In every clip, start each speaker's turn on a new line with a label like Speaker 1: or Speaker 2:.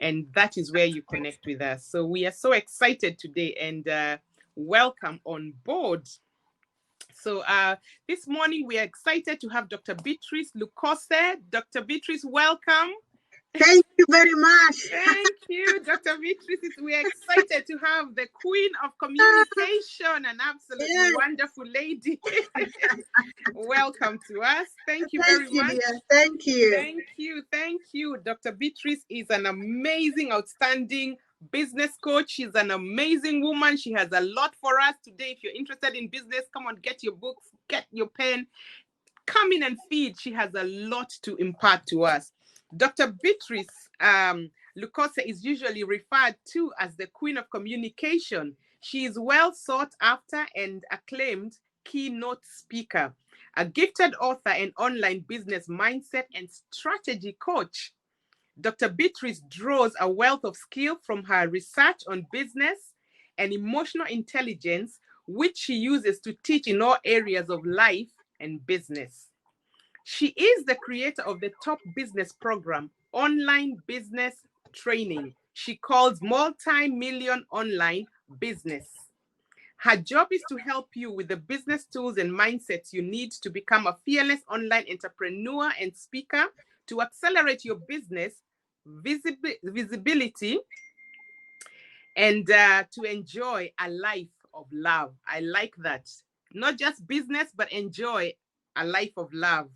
Speaker 1: and that is where you connect with us. So we are so excited today, and welcome on board. So this morning we are excited to have Dr. Beatrice Lukose. Dr. Beatrice, welcome.
Speaker 2: Thank you very much.
Speaker 1: Thank you, Dr. Beatrice. We are excited to have the queen of communication, an absolutely wonderful lady. Welcome to us. Thank you very much.
Speaker 2: Dear. Thank you.
Speaker 1: Thank you. Thank you. Dr. Beatrice is an amazing, outstanding business coach. She's an amazing woman. She has a lot for us today. If you're interested in business, come on, get your books, get your pen, come in and feed. She has a lot to impart to us. Dr. Beatrice Lukose is usually referred to as the queen of communication. She is well sought after and acclaimed keynote speaker, a gifted author and online business mindset and strategy coach. Dr. Beatrice draws a wealth of skill from her research on business and emotional intelligence, which she uses to teach in all areas of life and business. She is the creator of the top business program, Online Business Training. She calls multi-million online business. Her job is to help you with the business tools and mindsets you need to become a fearless online entrepreneur and speaker, to accelerate your business visibility, and to enjoy a life of love. I like that. Not just business, but enjoy a life of love.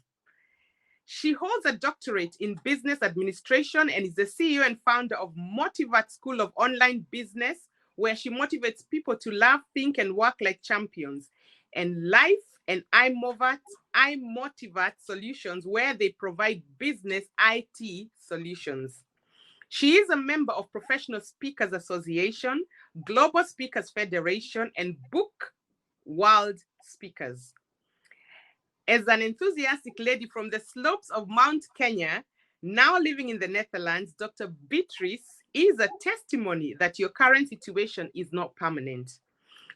Speaker 1: She holds a doctorate in business administration and is the CEO and founder of Motivat School of Online Business, where she motivates people to laugh, think, and work like champions. And Life and iMotivat Solutions, where they provide business IT solutions. She is a member of Professional Speakers Association, Global Speakers Federation, and Book World Speakers. As an enthusiastic lady from the slopes of Mount Kenya, now living in the Netherlands, Dr. Beatrice is a testimony that your current situation is not permanent.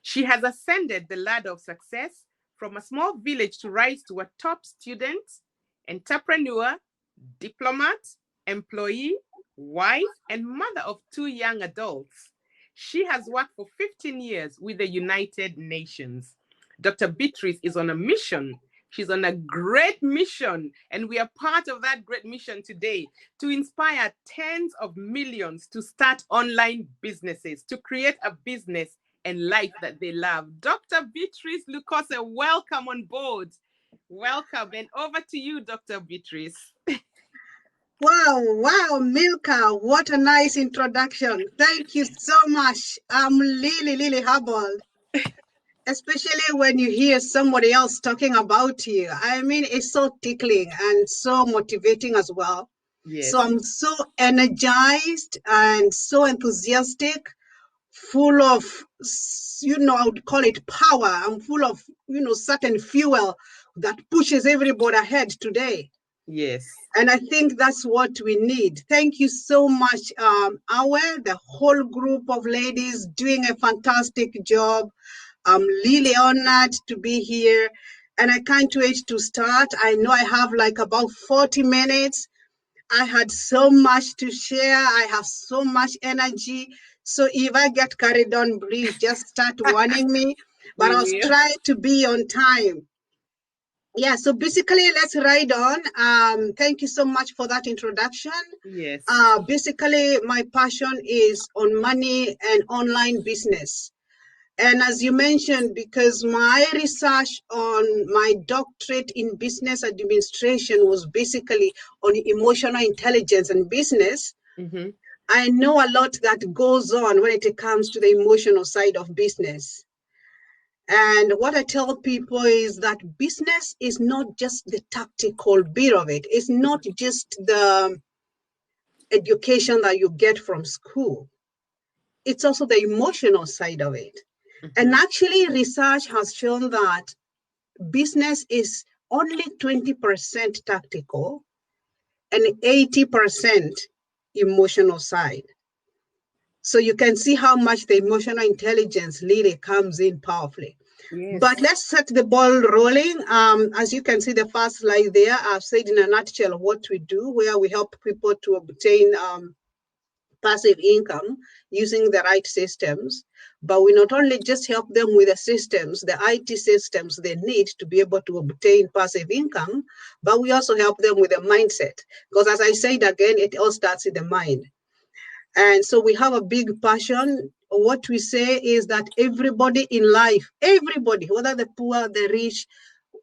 Speaker 1: She has ascended the ladder of success from a small village to rise to a top student, entrepreneur, diplomat, employee, wife, and mother of 2 young adults. She has worked for 15 years with the United Nations. Dr. Beatrice is on a mission. She's on a great mission, and we are part of that great mission today to inspire tens of millions to start online businesses, to create a business and life that they love. Dr. Beatrice Lukose, welcome on board. Welcome, and over to you, Dr. Beatrice.
Speaker 2: Wow, Milka, what a nice introduction. Thank you so much. I'm really humbled. Especially when you hear somebody else talking about you. I mean, it's so tickling and so motivating as well.
Speaker 1: Yes.
Speaker 2: So I'm so energized and so enthusiastic, full of, I would call it power. I'm full of, certain fuel that pushes everybody ahead today.
Speaker 1: Yes.
Speaker 2: And I think that's what we need. Thank you so much, Awe, the whole group of ladies doing a fantastic job. I'm really honored to be here, and I can't wait to start. I know I have like about 40 minutes. I had so much to share. I have so much energy. So if I get carried on, please just start warning me. But I'll try to be on time. Yeah, so basically, let's ride on. Thank you so much for that introduction.
Speaker 1: Yes.
Speaker 2: Basically, my passion is on money and online business. And as you mentioned, because my research on my doctorate in business administration was basically on emotional intelligence and business, I know a lot that goes on when it comes to the emotional side of business. And what I tell people is that business is not just the tactical bit of it. It's not just the education that you get from school. It's also the emotional side of it. And actually, research has shown that business is only 20% tactical and 80% emotional side. So you can see how much the emotional intelligence really comes in powerfully. Yes. But let's set the ball rolling. As you can see, the first slide there, I've said in a nutshell what we do, where we help people to obtain passive income using the right systems. But we not only just help them with the systems, the IT systems they need to be able to obtain passive income, but we also help them with a mindset. Because as I said again, it all starts in the mind. And so we have a big passion. What we say is that everybody in life, everybody, whether the poor, the rich,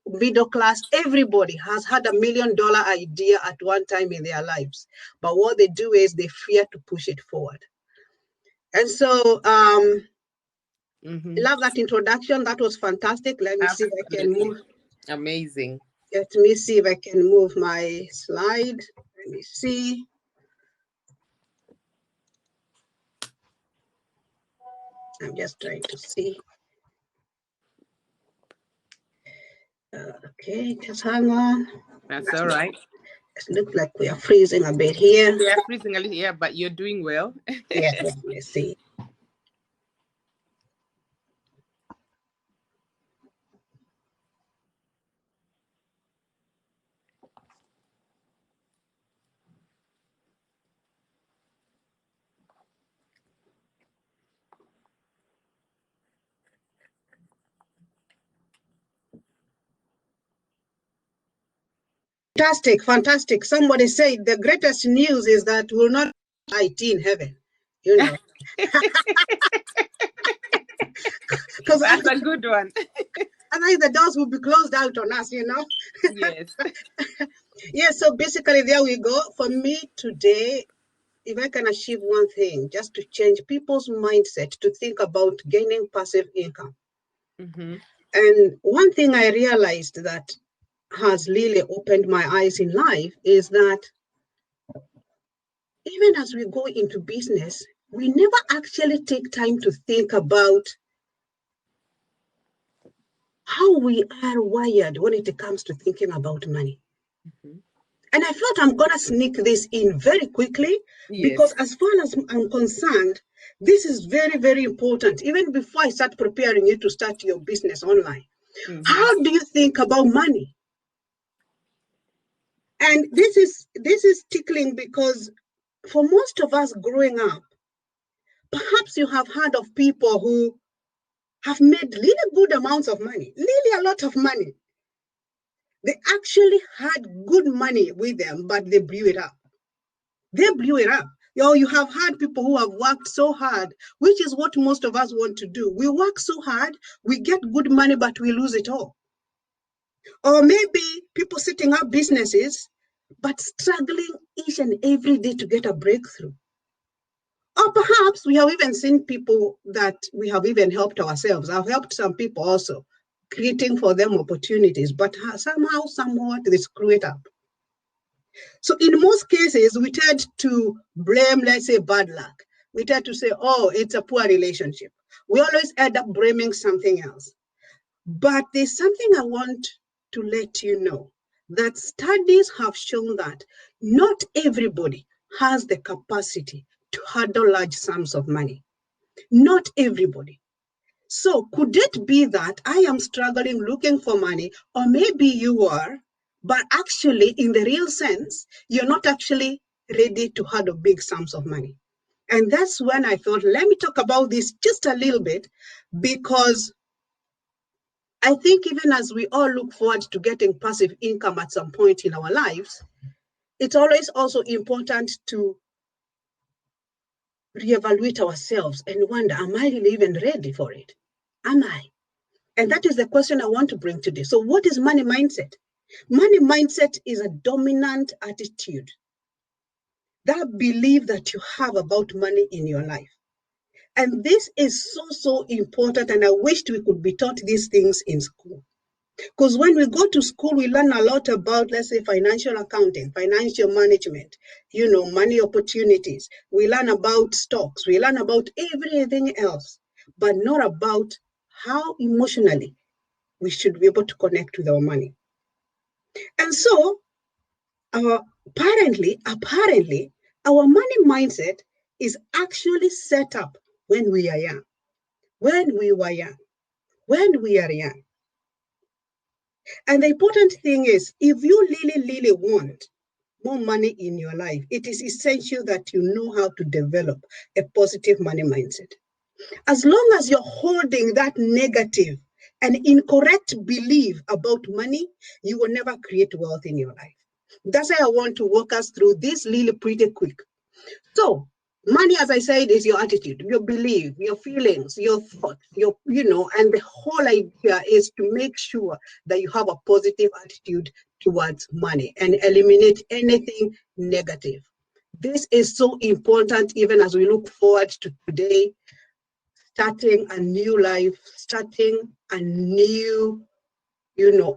Speaker 2: middle class, everybody has had $1 million idea at one time in their lives. But what they do is they fear to push it forward. And so love that introduction. That was fantastic. Let me see if I can move.
Speaker 1: Amazing.
Speaker 2: Let me see if I can move my slide. Let me see. I'm just trying to see. Okay, just hang on.
Speaker 1: That's all right.
Speaker 2: It looks like we are freezing a bit here.
Speaker 1: We are freezing a little, yeah, but you're doing well.
Speaker 2: Yeah, let me see. Fantastic, fantastic. Somebody said the greatest news is that we'll not IT in heaven, you know. Because
Speaker 1: that's a good one.
Speaker 2: Otherwise the doors will be closed out on us, you know.
Speaker 1: Yes.
Speaker 2: Yeah, so basically there we go. For me today, if I can achieve one thing, just to change people's mindset to think about gaining passive income.
Speaker 1: Mm-hmm.
Speaker 2: And one thing I realized that has really opened my eyes in life is that even as we go into business, we never actually take time to think about how we are wired when it comes to thinking about money. Mm-hmm. And I thought I'm going to sneak this in very quickly, because as far as I'm concerned, this is very, very important. Even before I start preparing you to start your business online, how do you think about money? And this is tickling because for most of us growing up, perhaps you have heard of people who have made really good amounts of money, really a lot of money. They actually had good money with them, but they blew it up. They blew it up. You have had people who have worked so hard, which is what most of us want to do. We work so hard, we get good money, but we lose it all. Or maybe people setting up businesses, but struggling each and every day to get a breakthrough. Or perhaps we have even seen people that we have even helped ourselves. I've helped some people also, creating for them opportunities, but somehow, somewhat, they screw it up. So in most cases, we tend to blame, let's say, bad luck. We tend to say, oh, it's a poor relationship. We always end up blaming something else. But there's something I want to let you know, that studies have shown that not everybody has the capacity to handle large sums of money. Not everybody. So could it be that I am struggling looking for money, or maybe you are, but actually in the real sense, you're not actually ready to handle big sums of money? And that's when I thought, let me talk about this just a little bit, because I think even as we all look forward to getting passive income at some point in our lives, it's always also important to reevaluate ourselves and wonder, am I really even ready for it? Am I? And that is the question I want to bring today. So what is money mindset? Money mindset is a dominant attitude, that belief that you have about money in your life. And this is so, so important. And I wished we could be taught these things in school. Because when we go to school, we learn a lot about, let's say, financial accounting, financial management, money opportunities. We learn about stocks. We learn about everything else, but not about how emotionally we should be able to connect with our money. And so, apparently, our money mindset is actually set up when we are young, when we were young, when we are young. And the important thing is, if you really, really want more money in your life, it is essential that you know how to develop a positive money mindset. As long as you're holding that negative and incorrect belief about money, you will never create wealth in your life. That's why I want to walk us through this really pretty quick. So, money, as I said, is your attitude, your belief, your feelings, your thoughts, and the whole idea is to make sure that you have a positive attitude towards money and eliminate anything negative. This is so important even as we look forward to today, starting a new life, starting a new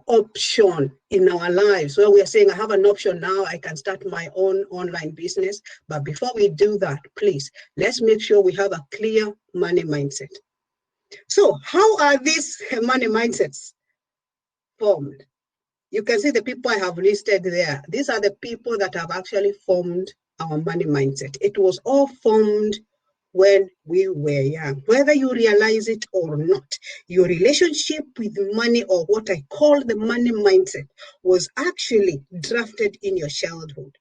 Speaker 2: option in our lives where we are saying, I have an option now, I can start my own online business. But before we do that, please, let's make sure we have a clear money mindset. So how are these money mindsets formed? You can see the people I have listed there. These are the people that have actually formed our money mindset. It was all formed when we were young. Whether you realize it or not, your relationship with money, or what I call the money mindset, was actually drafted in your childhood.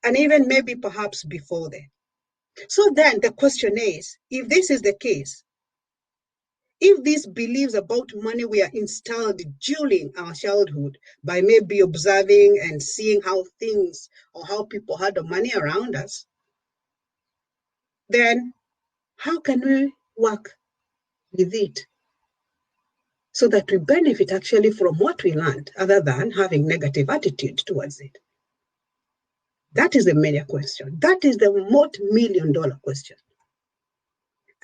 Speaker 2: And even maybe perhaps before then. So then the question is, if this is the case, if these beliefs about money were installed during our childhood by maybe observing and seeing how things or how people had the money around us, then how can we work with it so that we benefit actually from what we learned, other than having negative attitude towards it? That is the major question. That is the multi-million-dollar question.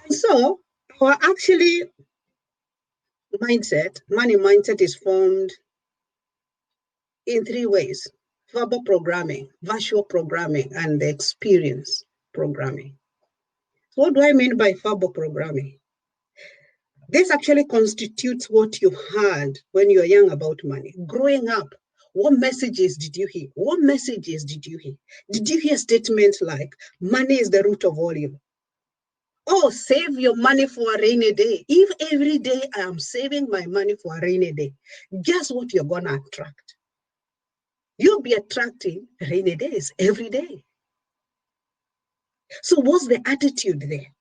Speaker 2: And so our actually money mindset is formed in three ways: verbal programming, visual programming, and the experience programming. What do I mean by verbal programming? This actually constitutes what you heard when you were young about money. Growing up, what messages did you hear? What messages did you hear? Did you hear statements like, money is the root of all evil? Oh, save your money for a rainy day. If every day I am saving my money for a rainy day, guess what you're going to attract? You'll be attracting rainy days every day. So what's the attitude there?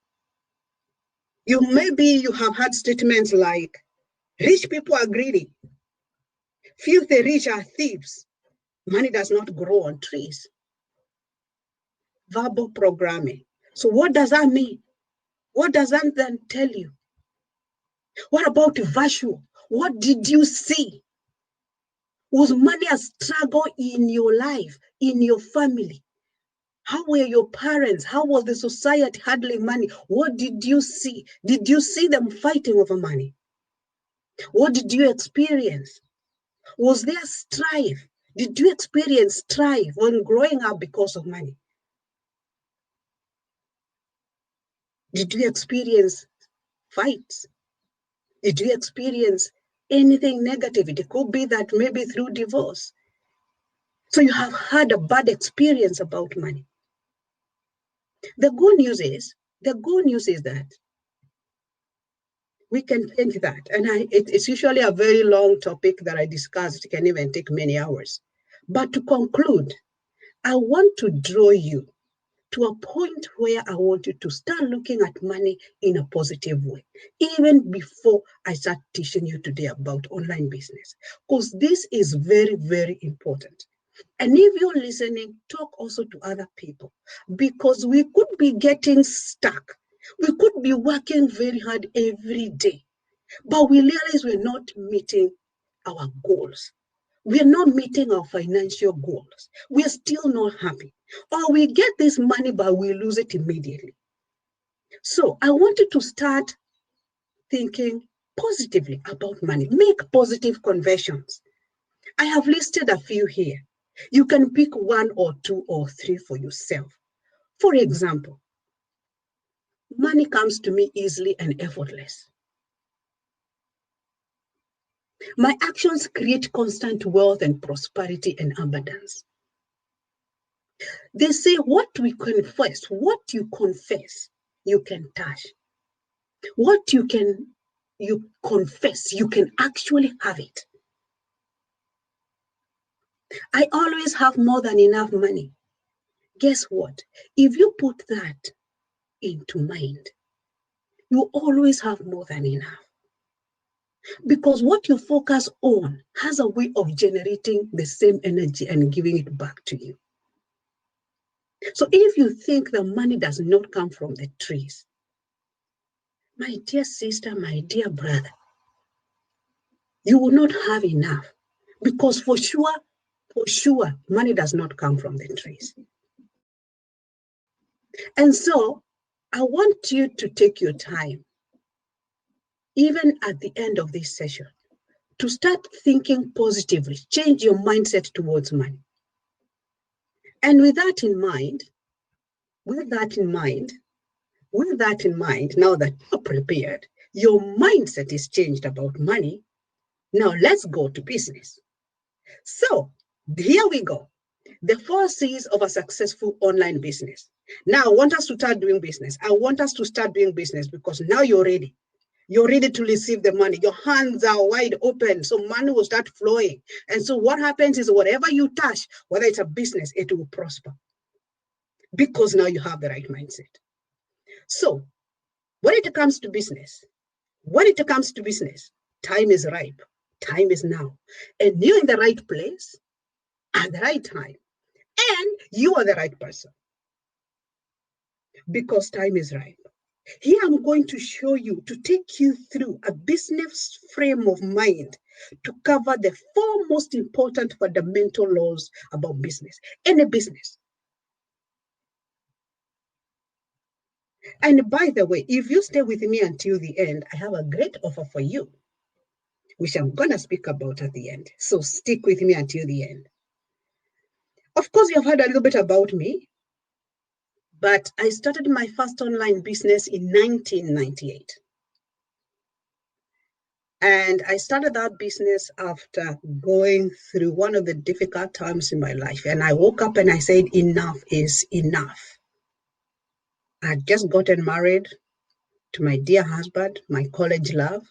Speaker 2: Maybe you have had statements like, rich people are greedy. Filthy rich are thieves. Money does not grow on trees. Verbal programming. So what does that mean? What does that then tell you? What about visual? What did you see? Was money a struggle in your life, in your family? How were your parents? How was the society handling money? What did you see? Did you see them fighting over money? What did you experience? Was there strife? Did you experience strife when growing up because of money? Did you experience fights? Did you experience anything negative? It could be that maybe through divorce. So you have had a bad experience about money. The good news is that we can change that. And it's usually a very long topic that I discuss. It can even take many hours. But to conclude, I want to draw you to a point where I want you to start looking at money in a positive way, even before I start teaching you today about online business, because this is very, very important. And if you're listening, talk also to other people, because we could be getting stuck. We could be working very hard every day, but we realize we're not meeting our goals. We are not meeting our financial goals. We are still not happy. Or we get this money, but we lose it immediately. So I want you to start thinking positively about money. Make positive conversions. I have listed a few here. You can pick one or two or three for yourself. For example, money comes to me easily and effortless. My actions create constant wealth and prosperity and abundance. They say what we confess, what you confess, you can touch. What you confess, you can actually have it. I always have more than enough money. Guess what? If you put that into mind, you always have more than enough. Because what you focus on has a way of generating the same energy and giving it back to you. So if you think the money does not come from the trees, my dear sister, my dear brother, you will not have enough. Because for sure, money does not come from the trees. And so I want you to take your time, even at the end of this session, to start thinking positively, change your mindset towards money. And with that in mind, now that you're prepared, your mindset is changed about money. Now let's go to business. So here we go. The 4 C's of a successful online business. Now I want us to start doing business. I want us to start doing business because now you're ready. You're ready to receive the money. Your hands are wide open, so money will start flowing. And so what happens is whatever you touch, whether it's a business, it will prosper because now you have the right mindset. So when it comes to business, time is ripe. Time is now. And you're in the right place at the right time. And you are the right person because time is ripe. Here I'm going to show you, to take you through a business frame of mind to cover the 4 most important fundamental laws about business, any business. And by the way, if you stay with me until the end, I have a great offer for you, which I'm going to speak about at the end. So stick with me until the end. Of course, you've heard a little bit about me, but I started my first online business in 1998. And I started that business after going through one of the difficult times in my life. And I woke up and I said, enough is enough. I had just gotten married to my dear husband, my college love.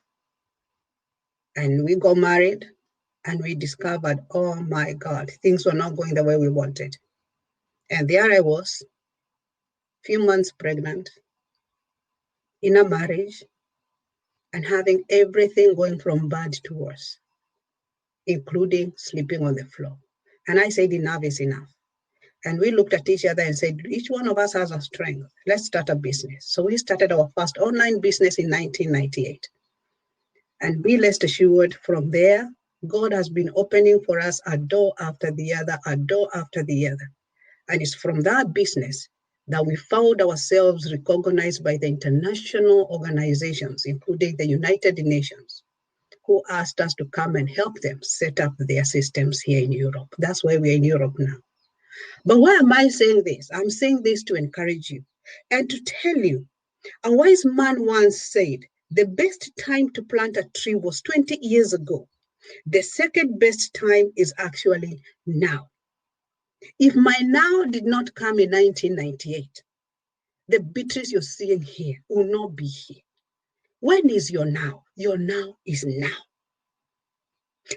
Speaker 2: And we got married and we discovered, oh my God, things were not going the way we wanted. And there I was, a few months pregnant, in a marriage, and having everything going from bad to worse, including sleeping on the floor. And I said, enough is enough. And we looked at each other and said, each one of us has a strength. Let's start a business. So we started our first online business in 1998. And be rest assured, from there, God has been opening for us a door after the other, a door after the other. And it's from that business that we found ourselves recognized by the international organizations, including the United Nations, who asked us to come and help them set up their systems here in Europe. That's why we're in Europe now. But why am I saying this? I'm saying this to encourage you and to tell you, a wise man once said, the best time to plant a tree was 20 years ago. The second best time is actually now. If my now did not come in 1998, the Beatrice you're seeing here will not be here. When is your now? Your now is now.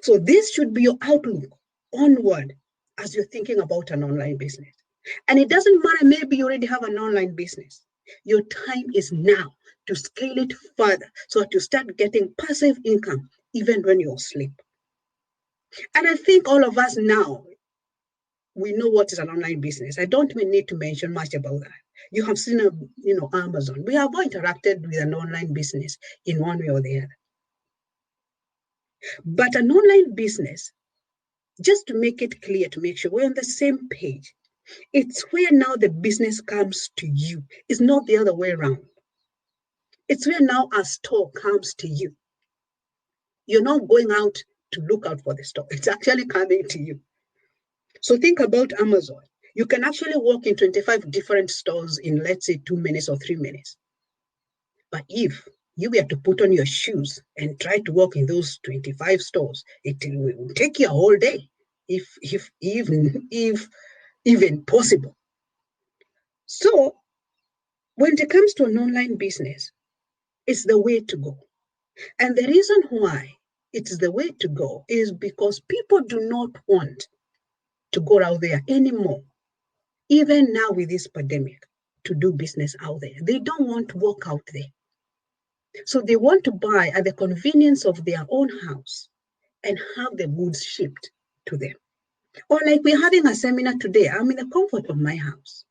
Speaker 2: So this should be your outlook onward as you're thinking about an online business. And it doesn't matter, maybe you already have an online business. Your time is now to scale it further so that you start getting passive income even when you're asleep. And I think all of us now, we know what is an online business. I don't even need to mention much about that. You have seen, Amazon. We have all interacted with an online business in one way or the other. But an online business, just to make it clear, to make sure we're on the same page, it's where now the business comes to you. It's not the other way around. It's where now a store comes to you. You're not going out to look out for the store. It's actually coming to you. So think about Amazon. You can actually walk in 25 different stores in, let's say, 2 minutes or 3 minutes. But if you were to put on your shoes and try to walk in those 25 stores, it will take you a whole day, if even possible. So when it comes to an online business, it's the way to go. And the reason why it's the way to go is because people do not want to go out there anymore, even now with this pandemic, to do business out there. They don't want to walk out there. So they want to buy at the convenience of their own house and have the goods shipped to them. Or like we're having a seminar today, I'm in the comfort of my house.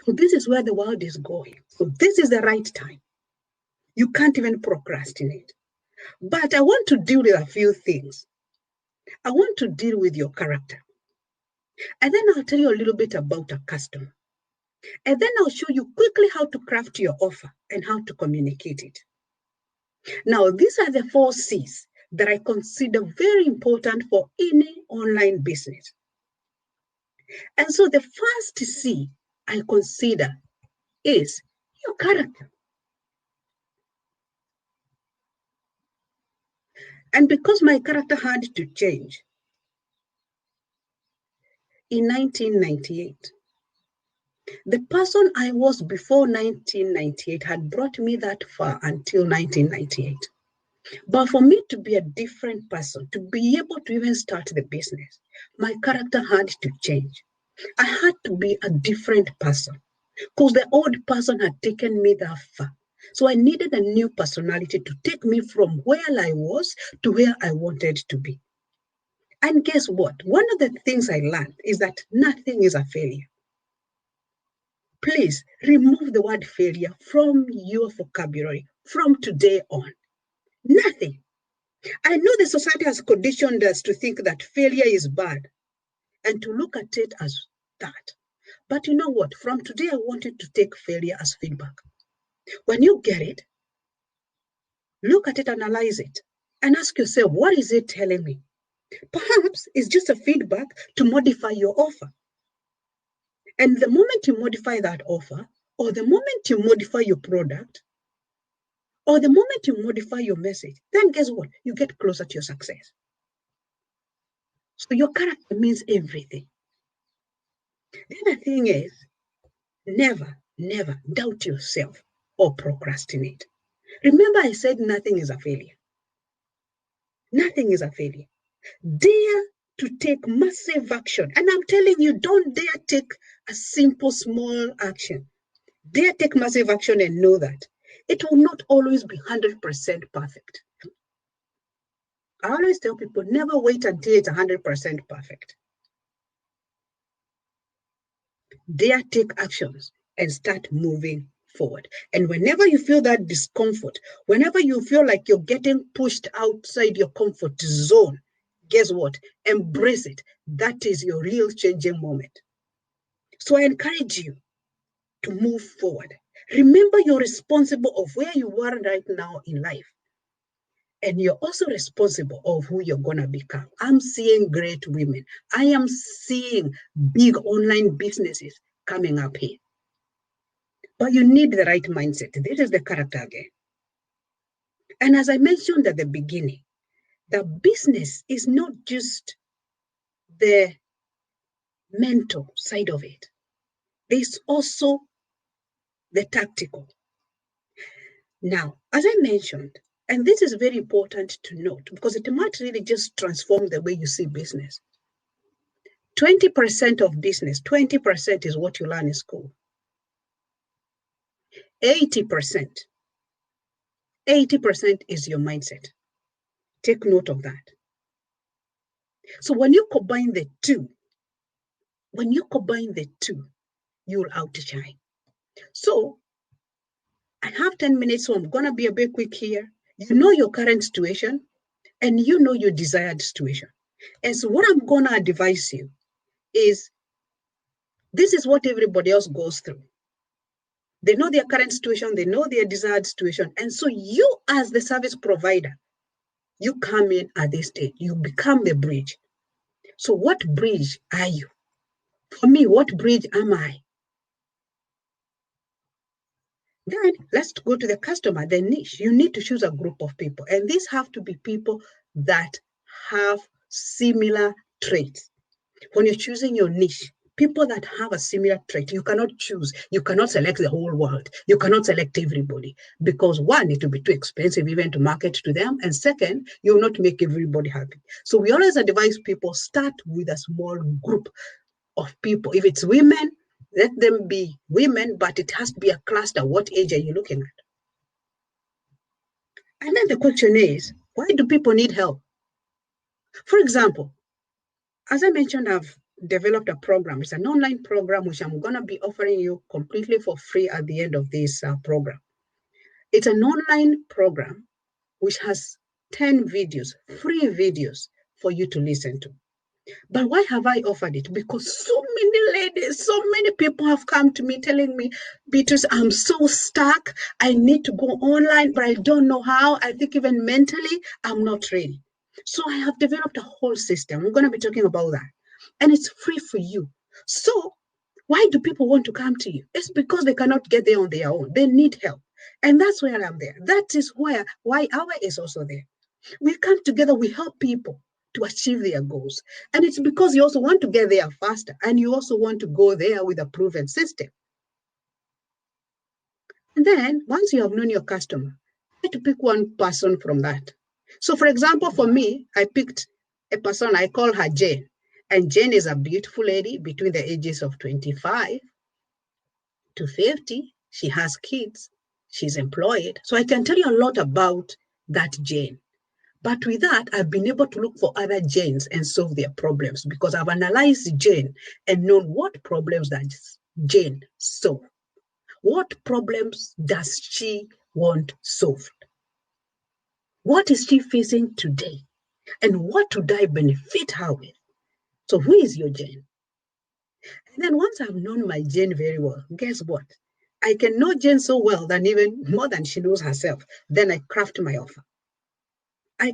Speaker 2: So this is where the world is going. So this is the right time. You can't even procrastinate. But I want to deal with a few things. I want to deal with your character. And then I'll tell you a little bit about a customer. And then I'll show you quickly how to craft your offer and how to communicate it. Now, these are the 4 C's that I consider very important for any online business. And so the first C I consider is your character. And because my character had to change in 1998, the person I was before 1998 had brought me that far until 1998. But for me to be a different person, to be able to even start the business, my character had to change. I had to be a different person because the old person had taken me that far. So I needed a new personality to take me from where I was to where I wanted to be. And guess what? One of the things I learned is that nothing is a failure. Please remove the word failure from your vocabulary from today on. Nothing. I know the society has conditioned us to think that failure is bad and to look at it as that. But you know what? From today, I want you to take failure as feedback. When you get it, look at it, analyze it, and ask yourself, what is it telling me? Perhaps it's just a feedback to modify your offer. And the moment you modify that offer, or the moment you modify your product, or the moment you modify your message, then guess what? You get closer to your success. So your character means everything. The other thing is, never, never doubt yourself or procrastinate. Remember, I said nothing is a failure. Nothing is a failure. Dare to take massive action. And I'm telling you, don't dare take a simple, small action. Dare take massive action and know that it will not always be 100% perfect. I always tell people, never wait until it's 100% perfect. Dare take actions and start moving forward. And whenever you feel that discomfort, whenever you feel like you're getting pushed outside your comfort zone, guess what? Embrace it. That is your real changing moment. So I encourage you to move forward. Remember, you're responsible of where you are right now in life. And you're also responsible of who you're going to become. I'm seeing great women. I am seeing big online businesses coming up here. But you need the right mindset. This is the character again. And as I mentioned at the beginning, the business is not just the mental side of it. There's also the tactical. Now, as I mentioned, and this is very important to note because it might really just transform the way you see business. 20% of business, 20% is what you learn in school. 80% is your mindset. Take note of that. So when you combine the two, you'll outshine. So I have 10 minutes, so I'm going to be a bit quick here. You know your current situation and you know your desired situation. And so what I'm going to advise you is this is what everybody else goes through. They know their current situation, they know their desired situation. And so you as the service provider, you come in at this stage, you become the bridge. So what bridge are you? For me, what bridge am I? Then let's go to the customer, the niche. You need to choose a group of people. And these have to be people that have similar traits. When you're choosing your niche, people that have a similar trait. You cannot choose. You cannot select the whole world. You cannot select everybody because one, it will be too expensive even to market to them. And second, you will not make everybody happy. So we always advise people start with a small group of people. If it's women, let them be women, but it has to be a cluster. What age are you looking at? And then the question is, why do people need help? For example, as I mentioned, I've developed a program. It's an online program which I'm going to be offering you completely for free at the end of this program. It's an online program which has 10 videos, free videos for you to listen to. But why have I offered it? Because so many ladies, so many people have come to me telling me, Beatrice, I'm so stuck. I need to go online, but I don't know how. I think even mentally, I'm not ready. So I have developed a whole system. We're going to be talking about that. And it's free for you. So why do people want to come to you? It's because they cannot get there on their own. They need help. And that's where I'm there. That is why our is also there. We come together, we help people to achieve their goals. And it's because you also want to get there faster and you also want to go there with a proven system. And then once you have known your customer, try to pick one person from that. So for example, for me, I picked a person, I call her Jane. And Jane is a beautiful lady between the ages of 25 to 50. She has kids. She's employed. So I can tell you a lot about that Jane. But with that, I've been able to look for other Janes and solve their problems because I've analyzed Jane and known what problems that Jane solve. What problems does she want solved? What is she facing today? And what would I benefit her with? So who is your Jane? And then once I've known my Jane very well, guess what? I can know Jane so well that even more than she knows herself. Then I craft my offer. I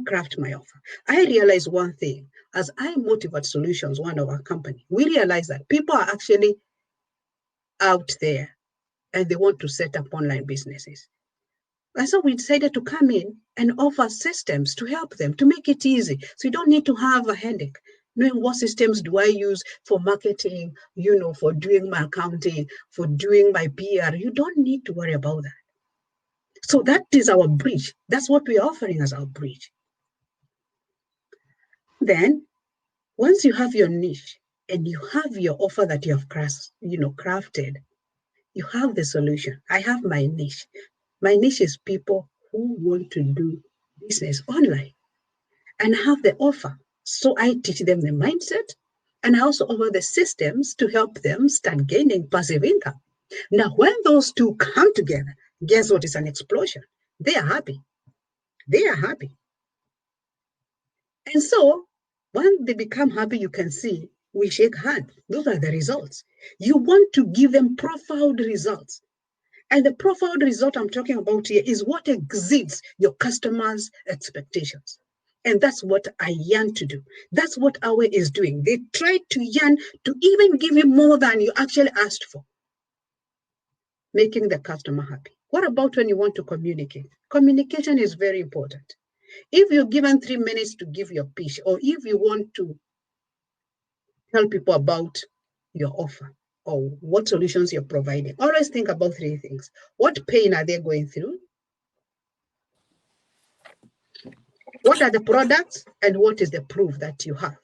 Speaker 2: realize one thing. As Motivat Solutions, one of our company, we realize that people are actually out there and they want to set up online businesses. And so we decided to come in and offer systems to help them, to make it easy. So you don't need to have a headache knowing what systems do I use for marketing, for doing my accounting, for doing my PR. You don't need to worry about that. So that is our bridge. That's what we're offering as our bridge. Then once you have your niche and you have your offer that you have crafted, you have the solution. I have my niche. My niche is people who want to do business online and have the offer. So I teach them the mindset and I also offer the systems to help them start gaining passive income. Now, when those two come together, guess what? It's an explosion. They are happy. They are happy. And so when they become happy, you can see we shake hands. Those are the results. You want to give them profound results. And the profound result I'm talking about here is what exceeds your customers' expectations. And that's what I yearn to do. That's what our is doing. They try to yearn to even give you more than you actually asked for, making the customer happy. What about when you want to communicate? Communication is very important. If you're given 3 minutes to give your pitch, or if you want to tell people about your offer or what solutions you're providing, always think about 3 things. What pain are they going through? What are the products and what is the proof that you have?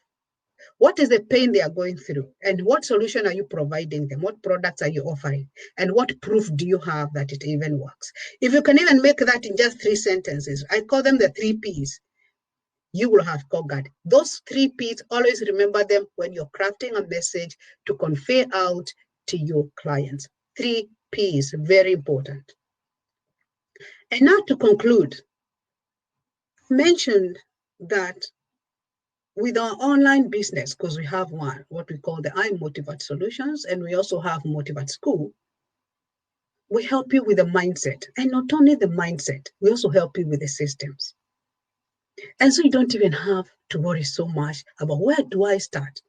Speaker 2: What is the pain they are going through and what solution are you providing them? What products are you offering? And what proof do you have that it even works? If you can even make that in just 3 sentences, I call them the 3 Ps. You will have conquered. Those 3 Ps, always remember them when you're crafting a message to convey out to your clients. 3 Ps, very important. And now to conclude, I mentioned that with our online business, because we have one, what we call the Motivat Solutions, and we also have Motivat School, we help you with the mindset. And not only the mindset, we also help you with the systems. And so you don't even have to worry so much about where do I start?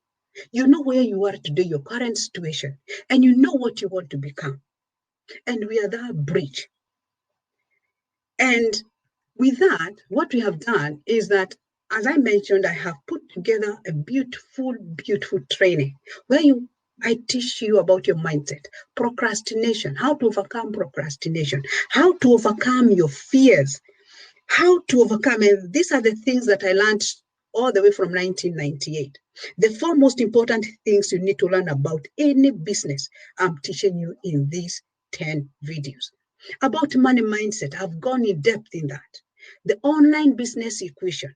Speaker 2: You know where you are today, your current situation, and you know what you want to become. And we are that bridge. And with that, what we have done is that, as I mentioned, I have put together a beautiful, beautiful training where you I teach you about your mindset, procrastination, how to overcome procrastination, how to overcome your fears, how to overcome. And these are the things that I learned all the way from 1998. The 4 most important things you need to learn about any business, I'm teaching you in these 10 videos. About money mindset, I've gone in depth in that. The online business equation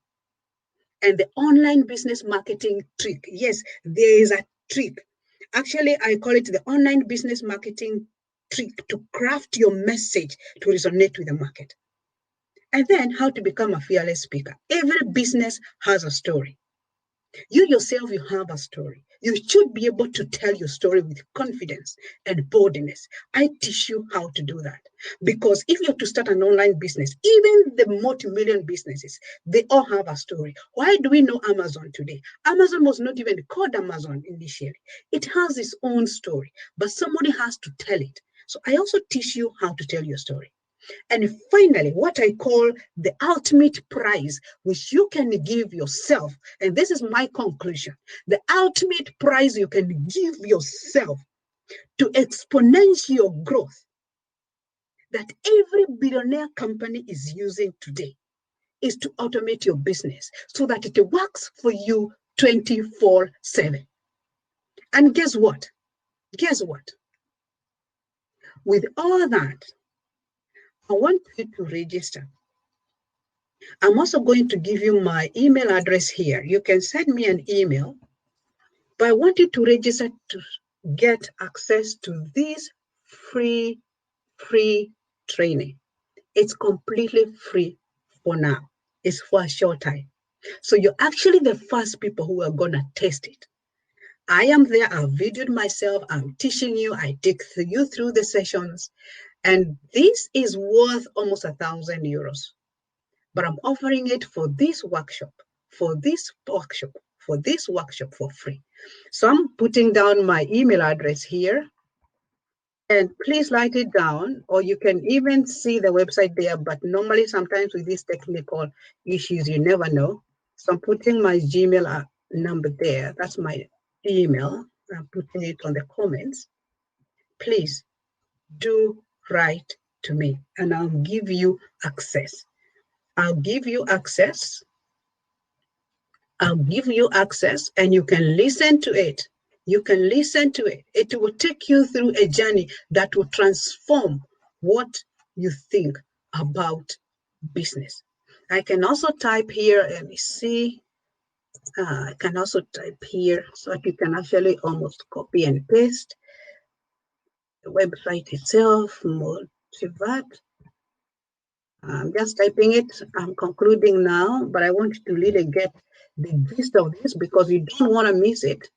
Speaker 2: and the online business marketing trick. Yes, there is a trick. Actually, I call it the online business marketing trick to craft your message to resonate with the market. And then how to become a fearless speaker. Every business has a story. You yourself, you have a story. You should be able to tell your story with confidence and boldness. I teach you how to do that. Because if you're to start an online business, even the multi-million businesses, they all have a story. Why do we know Amazon today? Amazon was not even called Amazon initially. It has its own story, but somebody has to tell it. So I also teach you how to tell your story. And finally, what I call the ultimate prize, which you can give yourself, and this is my conclusion, the ultimate prize you can give yourself to exponentiate your growth that every billionaire company is using today is to automate your business so that it works for you 24/7. And guess what? Guess what? With all that, I want you to register. I'm also going to give you my email address here. You can send me an email, but I want you to register to get access to this free training. It's completely free for now. It's for a short time. So you're actually the first people who are going to test it. I am there. I've videoed myself. I'm teaching you. I take you through the sessions. And this is worth almost €1,000. But I'm offering it for this workshop, for free. So I'm putting down my email address here. And please write it down, or you can even see the website there. But normally, sometimes with these technical issues, you never know. So I'm putting my Gmail number there. That's my email. I'm putting it on the comments. Please do write to me, and I'll give you access. I'll give you access, and you can listen to it. You can listen to it. It will take you through a journey that will transform what you think about business. I can also type here, let me see. I can also type here so that you can actually almost copy and paste the website itself, Motivat. I'm just typing it. I'm concluding now, but I want you to really get the gist of this because you don't want to miss it.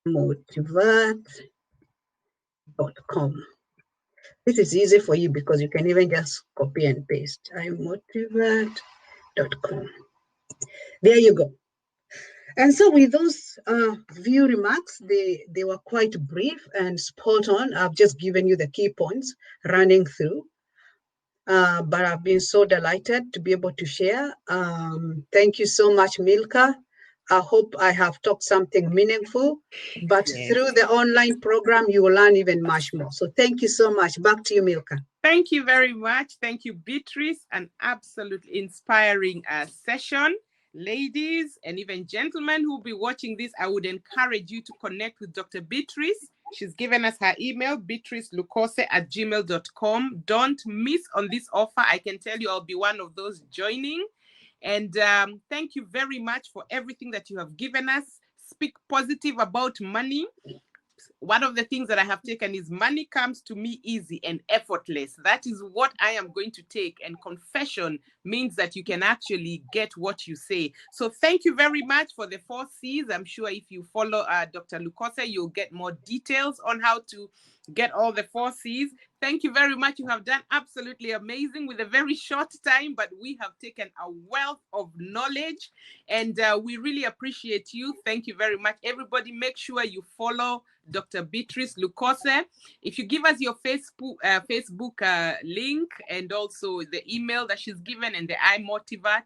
Speaker 2: Motivat.com. This is easy for you because you can even just copy and paste. Motivat.com. There you go. And so with those few remarks, they were quite brief and spot on. I've just given you the key points running through. But I've been so delighted to be able to share. Thank you so much, Milka. I hope I have talked something meaningful, but
Speaker 1: Yes.
Speaker 2: through the online program, you will learn even much more. So thank you so much. Back to you, Milka.
Speaker 1: Thank you very much. Thank you, Beatrice. An absolutely inspiring session. Ladies and even gentlemen who will be watching this, I would encourage you to connect with Dr. Beatrice. She's given us her email, beatricelukose@gmail.com. Don't miss on this offer. I can tell you I'll be one of those joining. And thank you very much for everything that you have given us. Speak positive about money. One of the things that I have taken is money comes to me easy and effortless. That is what I am going to take. And confession means that you can actually get what you say. So thank you very much for the 4 C's. I'm sure if you follow Dr. Lukose, you'll get more details on how to get all the 4 C's. Thank you very much. You have done absolutely amazing with a very short time, but we have taken a wealth of knowledge and we really appreciate you. Thank you very much. Everybody, make sure you follow Dr. Beatrice Lukose. If you give us your Facebook link and also the email that she's given and the iMotivat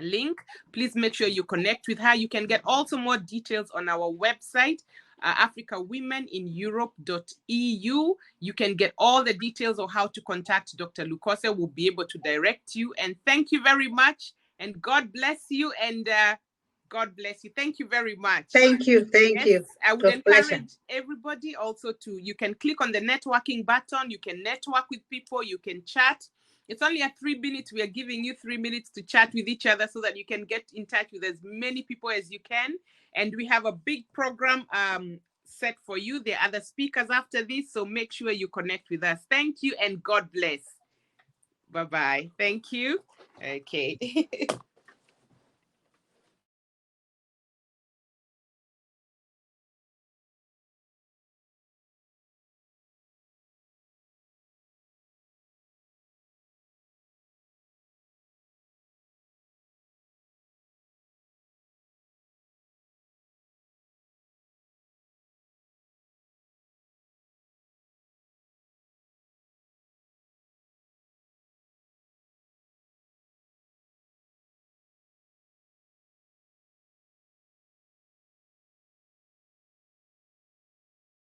Speaker 1: link, please make sure you connect with her. You can get also more details on our website. Africa Women in Europe.eu. You can get all the details of how to contact Dr. Lukose. We'll be able to direct you. And thank you very much. And God bless you. And God bless you. Thank you very much.
Speaker 2: Thank you. Thank you.
Speaker 1: I would
Speaker 2: It was a pleasure.
Speaker 1: encourage everybody also to, you can click on the networking button. You can network with people. You can chat. It's only a 3 minutes. We are giving you 3 minutes to chat with each other so that you can get in touch with as many people as you can. And we have a big program set for you. There are other speakers after this, so make sure you connect with us. Thank you and God bless. Bye-bye. Thank you. Okay.